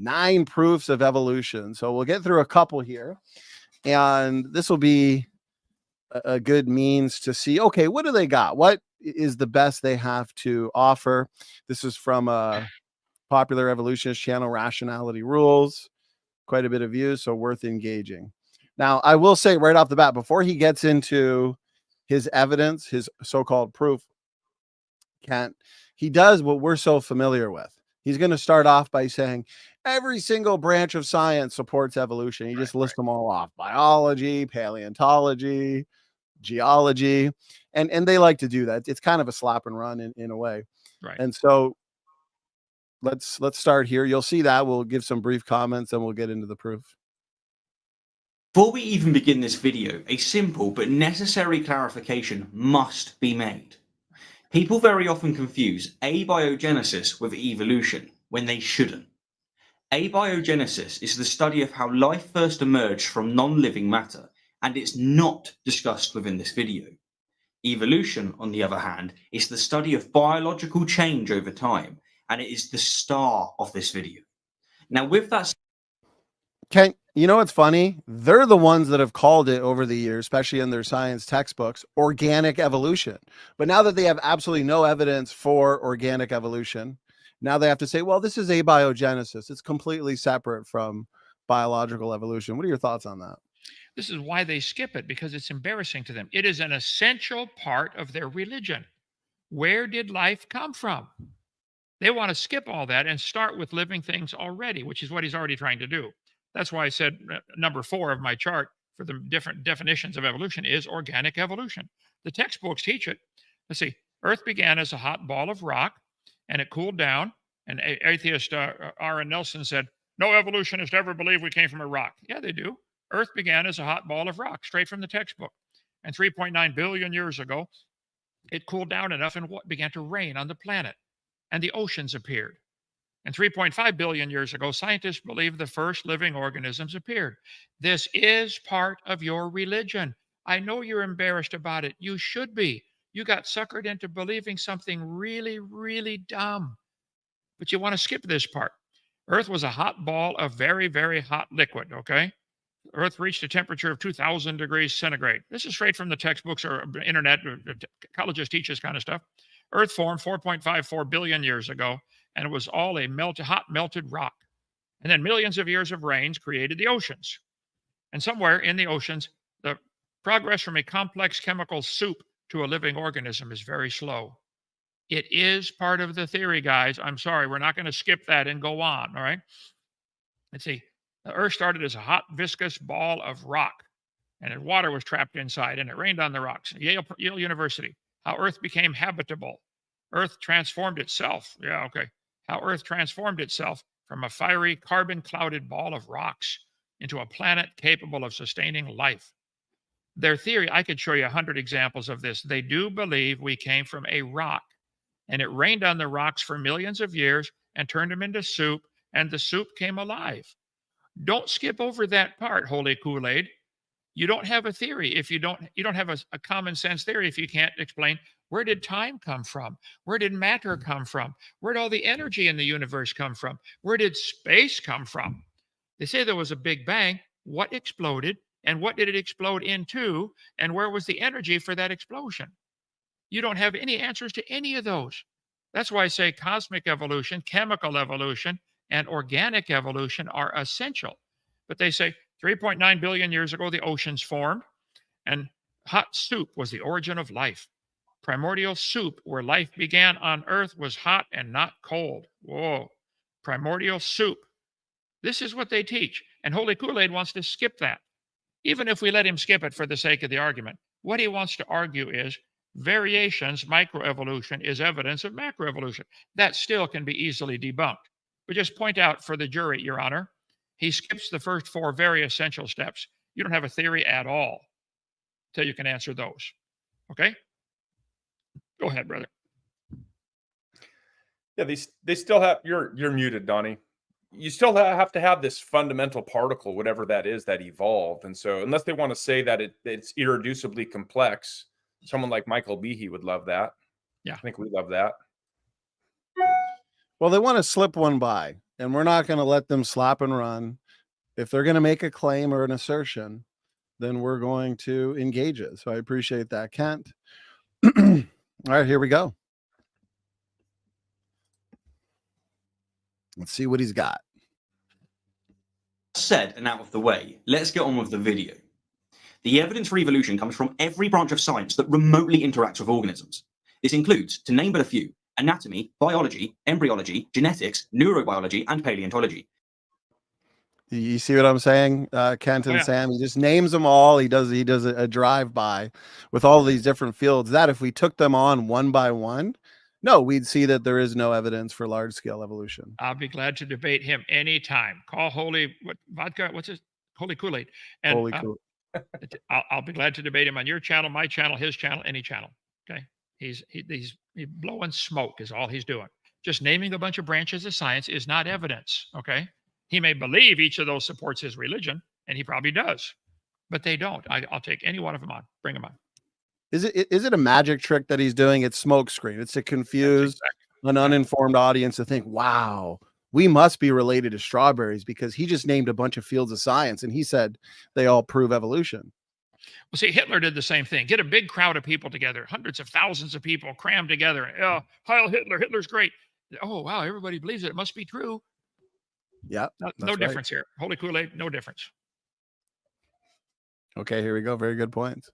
9 proofs of evolution. So we'll get through a couple here, and this will be a good means to see, okay, what do they got? What is the best they have to offer? This is from a popular evolutionist channel, Rationality Rules. Quite a bit of views, so worth engaging. Now, I will say right off the bat, before he gets into his evidence, his so-called proof, he does what we're so familiar with. He's going to start off by saying every single branch of science supports evolution. He just lists them all off: biology, paleontology, geology, and they like to do that. It's kind of a slap and run in a way. Right. And so let's start here. You'll see that. We'll give some brief comments and we'll get into the proof. Before we even begin this video, a simple but necessary clarification must be made. People very often confuse abiogenesis with evolution when they shouldn't. Abiogenesis is the study of how life first emerged from non-living matter, and it's not discussed within this video. Evolution, on the other hand, is the study of biological change over time, and it is the star of this video. Now, with that... Okay, you know what's funny? They're the ones that have called it over the years, especially in their science textbooks, organic evolution. But now that they have absolutely no evidence for organic evolution, now they have to say, well, this is abiogenesis. It's completely separate from biological evolution. What are your thoughts on that? This is why they skip it, because it's embarrassing to them. It is an essential part of their religion. Where did life come from? They want to skip all that and start with living things already, which is what he's already trying to do. That's why I said number 4 of my chart for the different definitions of evolution is organic evolution. The textbooks teach it. Let's see. Earth began as a hot ball of rock, and it cooled down. And atheist R.N. Nelson said, no evolutionist ever believed we came from a rock. Yeah, they do. Earth began as a hot ball of rock, straight from the textbook. And 3.9 billion years ago, it cooled down enough and began to rain on the planet. And the oceans appeared. And 3.5 billion years ago, scientists believe the first living organisms appeared. This is part of your religion. I know you're embarrassed about it. You should be. You got suckered into believing something really, really dumb. But you want to skip this part. Earth was a hot ball of very, very hot liquid, okay? Earth reached a temperature of 2,000 degrees centigrade. This is straight from the textbooks or internet. Colleges teach this kind of stuff. Earth formed 4.54 billion years ago, and it was all a hot melted rock. And then millions of years of rains created the oceans. And somewhere in the oceans, the progress from a complex chemical soup to a living organism is very slow. It is part of the theory, guys. I'm sorry, we're not going to skip that and go on, all right? Let's see. The Earth started as a hot, viscous ball of rock, and water was trapped inside, and it rained on the rocks. Yale University, how Earth became habitable. Earth transformed itself. Yeah, okay. How Earth transformed itself from a fiery, carbon-clouded ball of rocks into a planet capable of sustaining life. Their theory, I could show you 100 examples of this. They do believe we came from a rock, and it rained on the rocks for millions of years and turned them into soup, and the soup came alive. Don't skip over that part, Holy Kool-Aid. You don't have a theory if you don't have a common sense theory if you can't explain where did time come from? Where did matter come from? Where did all the energy in the universe come from? Where did space come from? They say there was a big bang. What exploded? And what did it explode into? And where was the energy for that explosion? You don't have any answers to any of those. That's why I say cosmic evolution, chemical evolution, and organic evolution are essential. But they say 3.9 billion years ago, the oceans formed, and hot soup was the origin of life. Primordial soup, where life began on Earth, was hot and not cold. Whoa. Primordial soup. This is what they teach. And Holy Kool-Aid wants to skip that. Even if we let him skip it for the sake of the argument, what he wants to argue is variations, microevolution, is evidence of macroevolution. That still can be easily debunked. But just point out for the jury, Your Honor, he skips the first 4 very essential steps. You don't have a theory at all until you can answer those. Okay? Go ahead, brother. Yeah, they still have, you're muted, Donnie. You still have to have this fundamental particle, whatever that is, that evolved. And so unless they want to say that it's irreducibly complex, someone like Michael Behe would love that. Yeah. I think we love that. Well, they want to slip one by. and we're not going to let them slap and run. If they're going to make a claim or an assertion, then we're going to engage it. So I appreciate that, Kent. All right, here we go. Let's see what he's got. Said and out of the way, let's get on with the video. The evidence for evolution comes from every branch of science that remotely interacts with organisms. This includes, to name but a few, anatomy, biology, embryology, genetics, neurobiology, and paleontology. You see what I'm saying, Kent and Sam? He just names them all. He does a drive-by with all these different fields. That if we took them on one by one, no, we'd see that there is no evidence for large-scale evolution. I'll be glad to debate him anytime. Call Holy Vodka. What's his Holy Kool-Aid? And Holy Kool-Aid. I'll be glad to debate him on your channel, my channel, his channel, any channel. Okay, he's blowing smoke is all he's doing. Just naming a bunch of branches of science is not evidence. Okay, he may believe each of those supports his religion, and he probably does, but they don't. I'll take any one of them on. Bring them on. Is it a magic trick that he's doing? It's smokescreen. It's to confuse an uninformed audience to think, wow, we must be related to strawberries because he just named a bunch of fields of science and he said they all prove evolution. Well, see, Hitler did the same thing. Get a big crowd of people together, hundreds of thousands of people crammed together. Heil Hitler, Hitler's great. Oh, wow, everybody believes it. It must be true. Yeah. No difference here. Holy Kool-Aid, no difference. Okay, here we go. Very good points.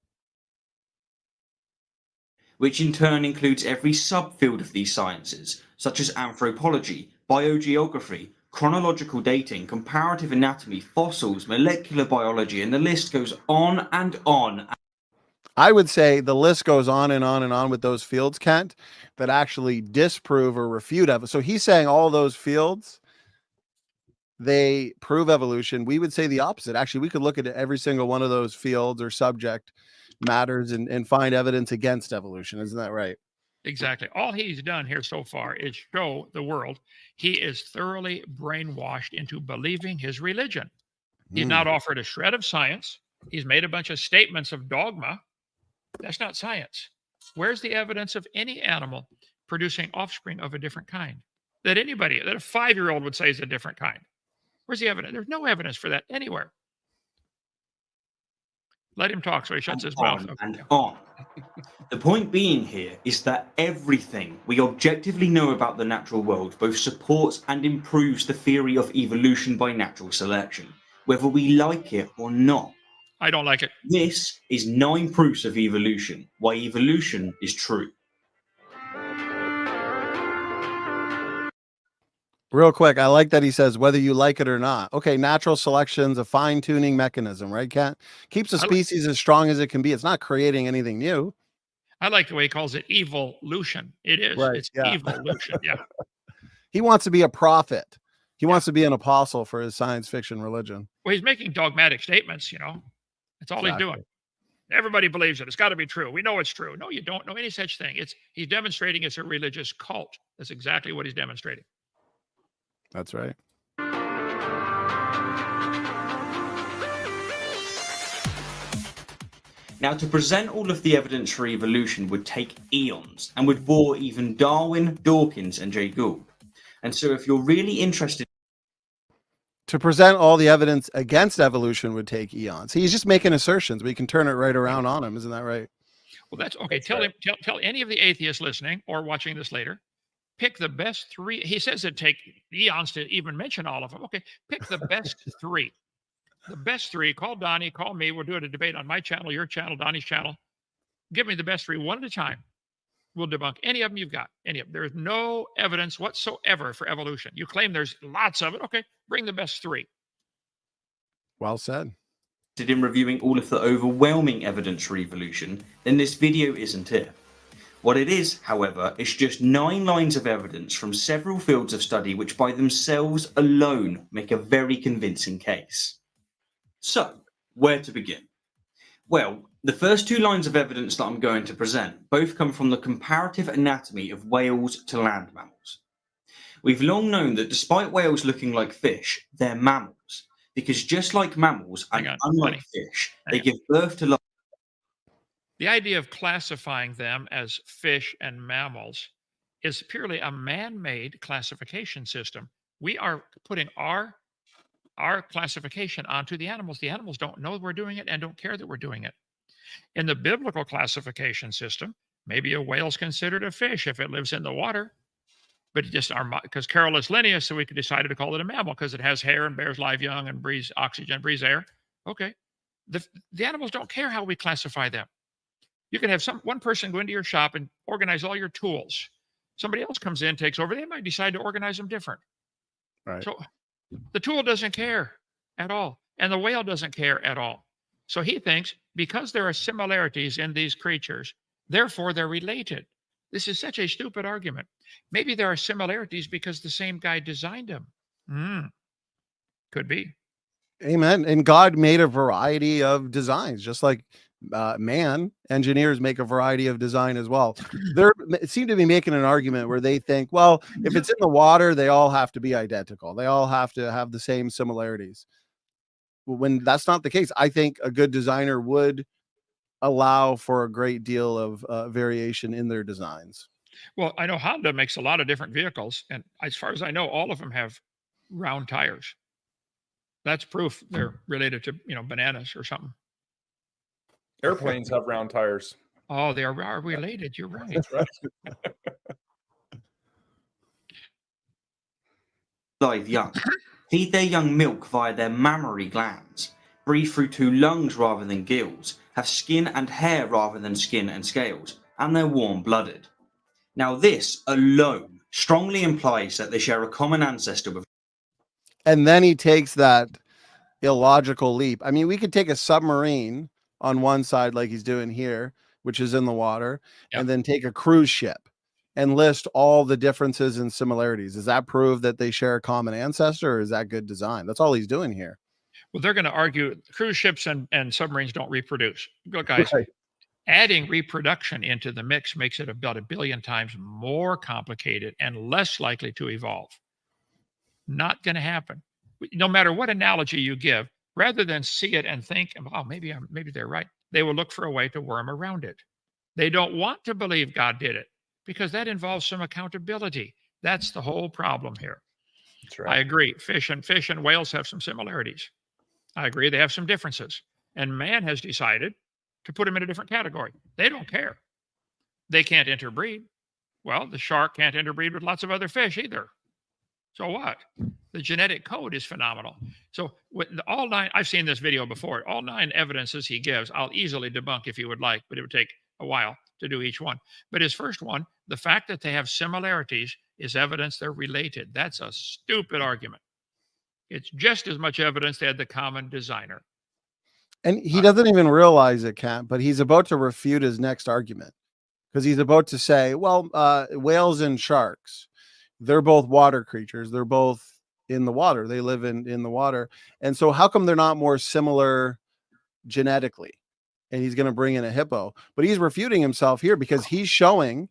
Which in turn includes every subfield of these sciences, such as anthropology, biogeography, chronological dating, comparative anatomy, fossils, molecular biology, and the list goes on and on. I would say the list goes on and on and on with those fields, Kent, that actually disprove or refute evolution. So he's saying all those fields, they prove evolution. We would say the opposite. Actually, we could look at every single one of those fields or subject matters and find evidence against evolution. Isn't that right? Exactly. All he's done here so far is show the world he is thoroughly brainwashed into believing his religion. He's not offered a shred of science. He's made a bunch of statements of dogma. That's not science. Where's the evidence of any animal producing offspring of a different kind that a 5-year-old would say is a different kind? Where's the evidence? There's no evidence for that anywhere. Let him talk so he shuts his mouth. And on. The point being here is that everything we objectively know about the natural world both supports and improves the theory of evolution by natural selection, whether we like it or not. I don't like it. This is 9 proofs of evolution, why evolution is true. Real quick, I like that he says whether you like it or not. Okay, natural selection's a fine-tuning mechanism, right, Kat? Keeps a species as strong as it can be. It's not creating anything new. I like the way he calls it evolution. It is. Right, it's evolution. Yeah. He wants to be a prophet. He wants to be an apostle for his science fiction religion. Well, he's making dogmatic statements, That's all he's doing. Everybody believes it. It's got to be true. We know it's true. No, you don't know any such thing. He's demonstrating it's a religious cult. That's exactly what he's demonstrating. That's right. Now, to present all of the evidence for evolution would take eons and would bore even Darwin, Dawkins, and Jay Gould. And so if you're really interested... To present all the evidence against evolution would take eons. He's just making assertions. We can turn it right around on him. Isn't that right? Well, that's okay. Tell any of the atheists listening or watching this later, pick the best 3. He says it'd take eons to even mention all of them. Okay, pick the best 3. The best 3. Call Donnie, call me. We'll do a debate on my channel, your channel, Donnie's channel. Give me the best 3 one at a time. We'll debunk any of them you've got. Any of them. There's no evidence whatsoever for evolution. You claim there's lots of it. Okay, bring the best 3. Well said. In reviewing all of the overwhelming evidence for evolution, then this video isn't it. What it is, however, is just 9 lines of evidence from several fields of study which by themselves alone make a very convincing case. So, where to begin? Well, the first 2 lines of evidence that I'm going to present both come from the comparative anatomy of whales to land mammals. We've long known that despite whales looking like fish, they're mammals, because just like mammals and unlike fish, they give birth to life. The idea of classifying them as fish and mammals is purely a man-made classification system. We are putting our classification onto the animals. The animals don't know we're doing it and don't care that we're doing it. In the biblical classification system, maybe a whale's considered a fish if it lives in the water, but just because Carol is lineage, so we decided to call it a mammal because it has hair and bears live young and breathes oxygen, breathes air. Okay. The animals don't care how we classify them. You can have one person go into your shop and organize all your tools. Somebody else comes in, takes over. They might decide to organize them different. Right. So the tool doesn't care at all, and the whale doesn't care at all. So he thinks because there are similarities in these creatures, therefore they're related. This is such a stupid argument. Maybe there are similarities because the same guy designed them. Could be. Amen. And God made a variety of designs, just like engineers make a variety of design as well. They seem to be making an argument where they think, well, if it's in the water, they all have to be identical. They all have to have the same similarities. When that's not the case, I think a good designer would allow for a great deal of variation in their designs. Well, I know Honda makes a lot of different vehicles, and as far as I know, all of them have round tires. That's proof they're related to, bananas or something. Airplanes have round tires. Oh, they are related. You're right. That's right. Live young feed their young milk via their mammary glands, breathe through 2 lungs rather than gills, have skin and hair rather than skin and scales, and they're warm-blooded. Now this alone strongly implies that they share a common ancestor with. And then he takes that illogical leap. I mean, we could take a submarine on one side like he's doing here, which is in the water, and then take a cruise ship and list all the differences and similarities. Does that prove that they share a common ancestor, or is that good design? That's all he's doing here. Well, they're going to argue cruise ships and submarines don't reproduce. Look, guys, Right. Adding reproduction into the mix makes it about 1 billion times more complicated and less likely to evolve. Not going to happen. No matter what analogy you give, rather than see it and think, oh, maybe they're right, they will look for a way to worm around it. They don't want to believe God did it because that involves some accountability. That's the whole problem here. That's right. I agree. Fish and whales have some similarities. I agree they have some differences. And man has decided to put them in a different category. They don't care. They can't interbreed. Well, the shark can't interbreed with lots of other fish either. So what? The genetic code is phenomenal. So with all 9, I've seen this video before, all 9 evidences he gives, I'll easily debunk if you would like, but it would take a while to do each one. But his first one, the fact that they have similarities is evidence they're related. That's a stupid argument. It's just as much evidence they had the common designer. And he doesn't even realize it, Kent, but he's about to refute his next argument because he's about to say, well, whales and sharks, they're both water creatures. They're both in the water. They live in the water. And so how come they're not more similar genetically? And he's going to bring in a hippo, but he's refuting himself here because he's showing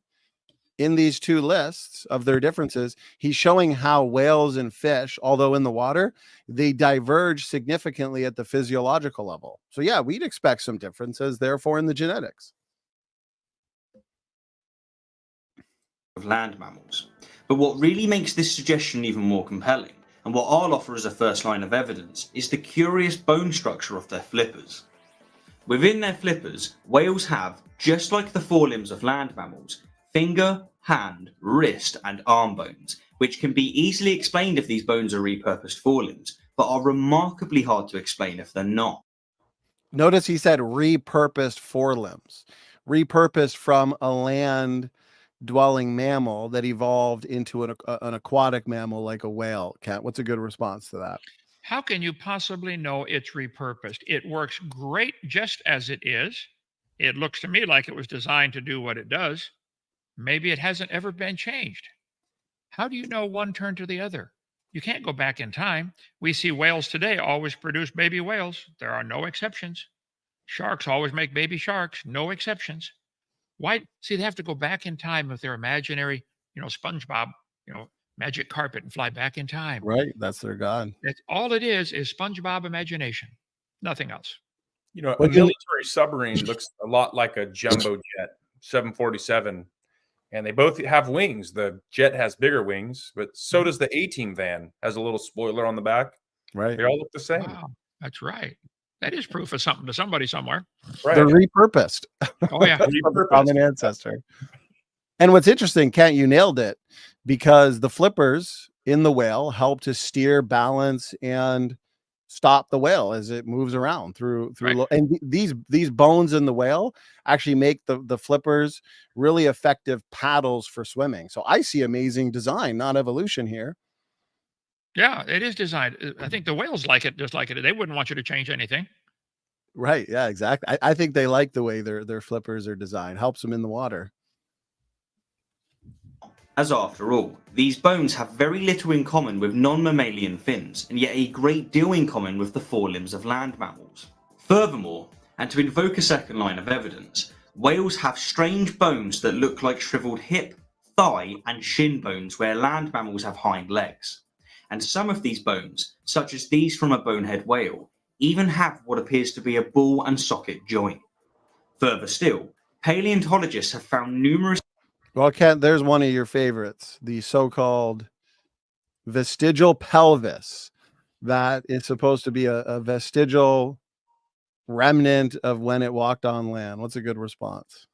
in these 2 lists of their differences, he's showing how whales and fish, although in the water, they diverge significantly at the physiological level. So yeah, we'd expect some differences, therefore, in the genetics. Of land mammals. But what really makes this suggestion even more compelling, and what I'll offer as a first line of evidence, is the curious bone structure of their flippers. Within their flippers, whales have, just like the forelimbs of land mammals, finger, hand, wrist, and arm bones, which can be easily explained if these bones are repurposed forelimbs, but are remarkably hard to explain if they're not. Notice he said repurposed forelimbs, repurposed from a land-dwelling mammal that evolved into an aquatic mammal like a whale. Kent, what's a good response to that? How can you possibly know it's repurposed? It works great just as it is. It looks to me like it was designed to do what it does. Maybe it hasn't ever been changed. How do you know one turned to the other? You can't go back in time. We see whales today always produce baby whales. There are no exceptions. Sharks always make baby sharks. No exceptions. Why? See, they have to go back in time with their imaginary, SpongeBob, magic carpet and fly back in time. Right. That's their god. That's all it is SpongeBob imagination. Nothing else. A military submarine looks a lot like a jumbo jet, 747. And they both have wings. The jet has bigger wings, but so does the A-Team van. Has a little spoiler on the back. Right. They all look the same. Wow, that's right. That is proof of something to somebody somewhere. Right. They're repurposed. Oh yeah. From a Repurposed. common ancestor. And what's interesting, Kent, you nailed it, because the flippers in the whale help to steer, balance, and stop the whale as it moves around through Right. and these bones in the whale actually make the flippers really effective paddles for swimming. So I see amazing design, not evolution here. Yeah, it is designed. I think the whales like it just like it. They wouldn't want you to change anything. Right. Yeah, exactly. I think they like the way their flippers are designed. Helps them in the water. As after all, these bones have very little in common with non-mammalian fins, and yet a great deal in common with the forelimbs of land mammals. Furthermore, and to invoke a second line of evidence, whales have strange bones that look like shriveled hip, thigh, and shin bones where land mammals have hind legs. And some of these bones, such as these from a bonehead whale, even have what appears to be a ball and socket joint. Further still, paleontologists have found numerous. Well, Kent, there's one of your favorites, the so-called vestigial pelvis. That is supposed to be a vestigial remnant of when it walked on land. What's a good response?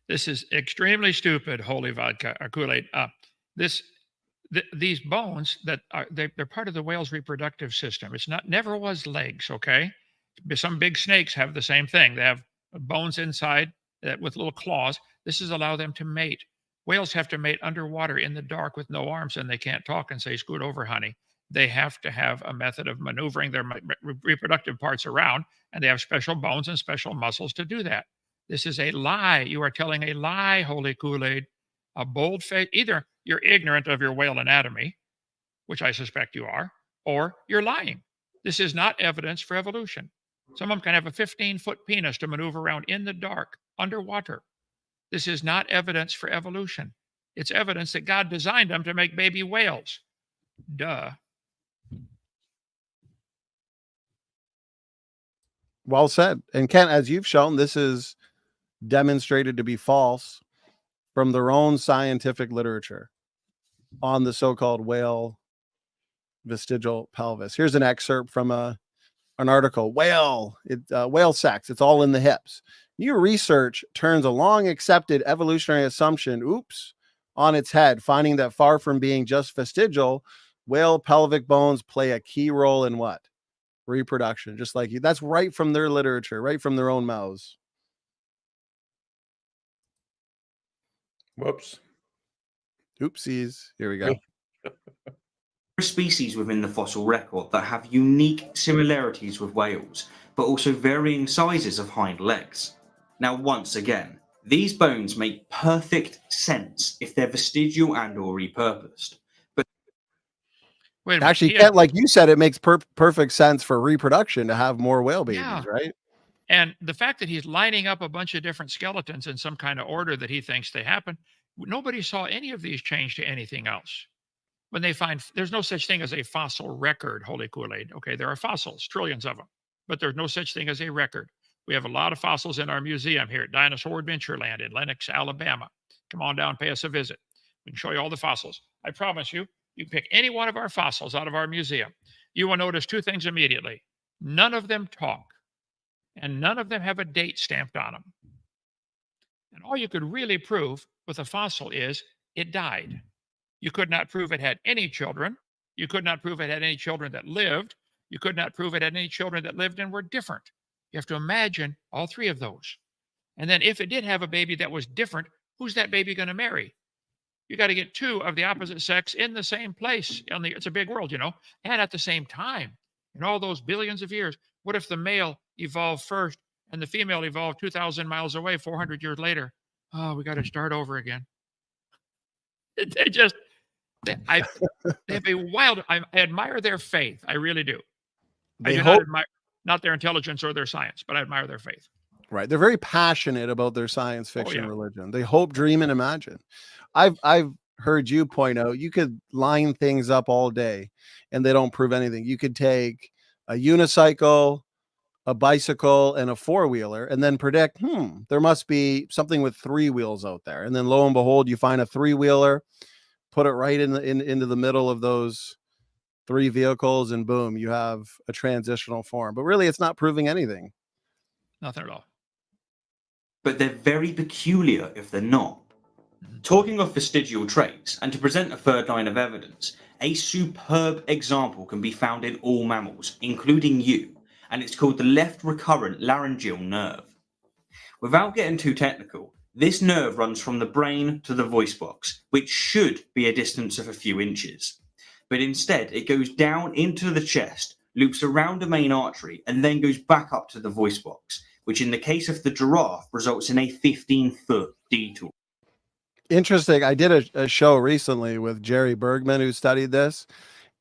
This is extremely stupid, holy vodka or Kool-Aid. These bones that are they're part of the whale's reproductive system. It's never was legs, okay? Some big snakes have the same thing. They have bones inside with little claws. This is allow them to mate. Whales have to mate underwater in the dark with no arms, and they can't talk and say, "Scoot over, honey." They have to have a method of maneuvering their reproductive parts around, and they have special bones and special muscles to do that. This is a lie. You are telling a lie, holy Kool-Aid. A bold face. Either you're ignorant of your whale anatomy, which I suspect you are, or you're lying. This is not evidence for evolution. Someone can have a 15-foot penis to maneuver around in the dark, underwater. This is not evidence for evolution. It's evidence that God designed them to make baby whales. Duh. Well said. And Kent, as you've shown, this is demonstrated to be false from their own scientific literature on the so-called whale vestigial pelvis. Here's an excerpt from an article. Whale sex. It's all in the hips. New research turns a long accepted evolutionary assumption, on its head, finding that far from being just vestigial, whale pelvic bones play a key role in what? Reproduction. Just like you. That's right from their literature, right from their own mouths. Whoops. Oopsies. Here we go. Species within the fossil record that have unique similarities with whales, but also varying sizes of hind legs. Now, once again, these bones make perfect sense if they're vestigial and or repurposed. But Wait a minute. Actually, Kent, like you said, it makes perfect sense for reproduction to have more whale babies, Yeah. right? And the fact that he's lining up a bunch of different skeletons in some kind of order that he thinks they happen, nobody saw any of these change to anything else. When they find there's no such thing as a fossil record, holy Kool-Aid. Okay, there are fossils, trillions of them, but there's no such thing as a record. We have a lot of fossils in our museum here at Dinosaur Adventureland in Lenox, Alabama. Come on down, pay us a visit. We can show you all the fossils. I promise you, you pick any one of our fossils out of our museum. You will notice two things immediately. None of them talk, and none of them have a date stamped on them. And all you could really prove with a fossil is it died. You could not prove it had any children. You could not prove it had any children that lived. You could not prove it had any children that lived and were different. You have to imagine all three of those. And then if it did have a baby that was different, who's that baby going to marry? You got to get two of the opposite sex in the same place. It's a big world, and at the same time, in all those billions of years. What if the male evolved first and the female evolved 2,000 miles away 400 years later? Oh, we got to start over again. They have a wild, I admire their faith. I really do. I do not admire, not their intelligence or their science, but I admire their faith. Right. They're very passionate about their science fiction yeah. religion. They hope, dream, and imagine. I've heard you point out, you could line things up all day and they don't prove anything. You could take a unicycle, a bicycle and a four-wheeler and then predict, there must be something with three wheels out there. And then lo and behold, you find a three-wheeler, put it right into the middle of those three vehicles, and boom, you have a transitional form. But really, it's not proving anything. Nothing at all. But they're very peculiar if they're not. Talking of vestigial traits, and to present a third line of evidence, a superb example can be found in all mammals, including you, and it's called the left recurrent laryngeal nerve. Without getting too technical, this nerve runs from the brain to the voice box, which should be a distance of a few inches. But instead, it goes down into the chest, loops around a main artery, and then goes back up to the voice box, which in the case of the giraffe results in a 15-foot detour. Interesting. I did a show recently with Jerry Bergman, who studied this,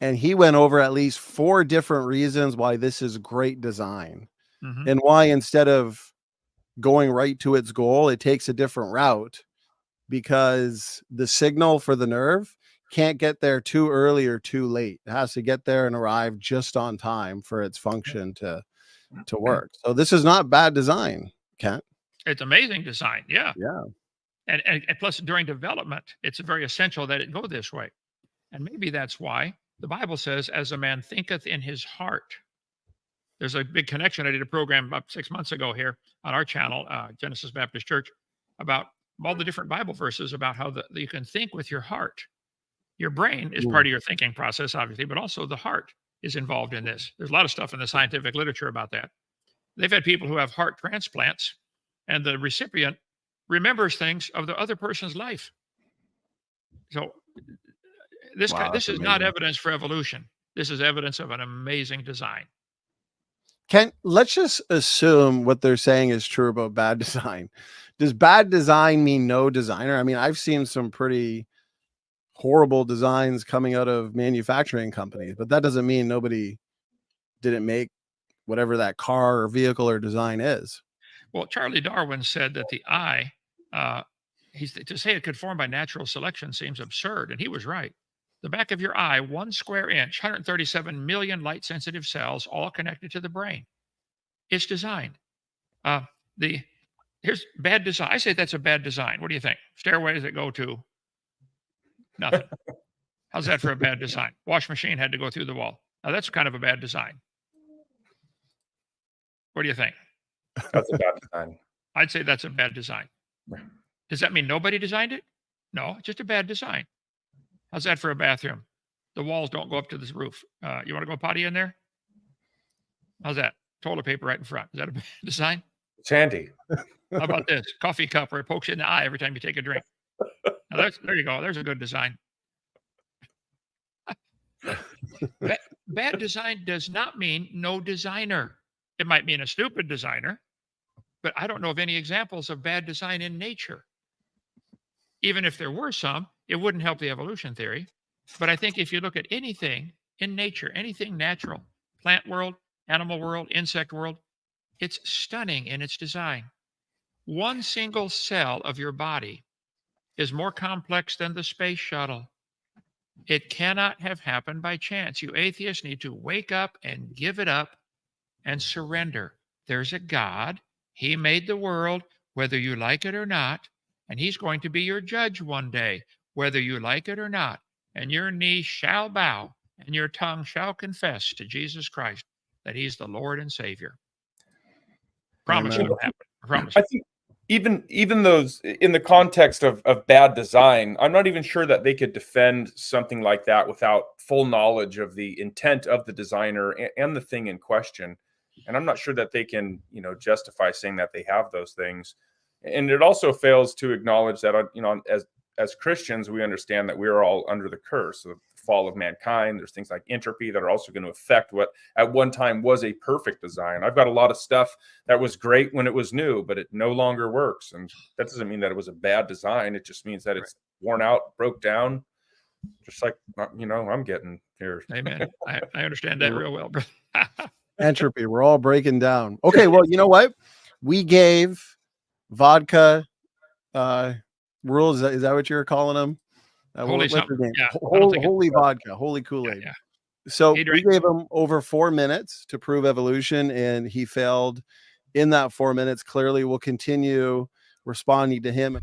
and he went over at least 4 different reasons why this is great design, and why instead of going right to its goal, it takes a different route, because the signal for the nerve can't get there too early or too late. It has to get there and arrive just on time for its function to work. So this is not bad design, Kent. It's amazing design. Yeah. Yeah. And plus, during development, it's very essential that it go this way. And maybe that's why the Bible says, as a man thinketh in his heart. There's a big connection. I did a program about 6 months ago here on our channel, Genesis Baptist Church, about all the different Bible verses about how you can think with your heart. Your brain is part of your thinking process, obviously, but also the heart is involved in this. There's a lot of stuff in the scientific literature about that. They've had people who have heart transplants, and the recipient remembers things of the other person's life. So this is not evidence for evolution. This is evidence of an amazing design. Ken, let's just assume what they're saying is true about bad design. Does bad design mean no designer? I mean, I've seen some pretty horrible designs coming out of manufacturing companies, but that doesn't mean nobody didn't make whatever that car or vehicle or design is. Well, Charlie Darwin said that the eye, to say it could form by natural selection seems absurd, and he was right. The back of your eye, 1 square inch, 137 million light-sensitive cells, all connected to the brain. It's designed. Here's bad design. I say that's a bad design. What do you think? Stairways that go to nothing. How's that for a bad design? Wash machine had to go through the wall. Now that's kind of a bad design. What do you think? That's a bad design. I'd say that's a bad design. Does that mean nobody designed it? No, it's just a bad design. How's that for a bathroom? The walls don't go up to the roof. You want to go potty in there? How's that? Toilet paper right in front. Is that a bad design? It's handy. How about this? Coffee cup where it pokes you in the eye every time you take a drink. Now there you go. There's a good design. Bad design does not mean no designer. It might mean a stupid designer, but I don't know of any examples of bad design in nature. Even if there were some, it wouldn't help the evolution theory. But I think if you look at anything in nature, anything natural, plant world, animal world, insect world, it's stunning in its design. One single cell of your body is more complex than the space shuttle. It cannot have happened by chance. You atheists need to wake up and give it up and surrender. There's a God. He made the world, whether you like it or not, and he's going to be your judge one day, whether you like it or not. And your knee shall bow and your tongue shall confess to Jesus Christ that he's the Lord and Savior. Promise you it'll happen. I promise you. I think even those in the context of bad design, I'm not even sure that they could defend something like that without full knowledge of the intent of the designer and the thing in question. And I'm not sure that they can, justify saying that they have those things. And it also fails to acknowledge that, as Christians, we understand that we are all under the curse of the fall of mankind. There's things like entropy that are also going to affect what at one time was a perfect design. I've got a lot of stuff that was great when it was new, but it no longer works. And that doesn't mean that it was a bad design. It just means that it's worn out, broke down, just like, I'm getting here. Amen. I understand that real well, brother. Entropy. We're all breaking down. Okay. Well, you know what? We gave vodka rules. Is that what you're calling them? Holy what's their something. name? Yeah, Holy vodka, holy Kool-Aid. Yeah. So Hey, we Drake. gave him over 4 minutes to prove evolution, and he failed in that 4 minutes. Clearly, we'll continue responding to him.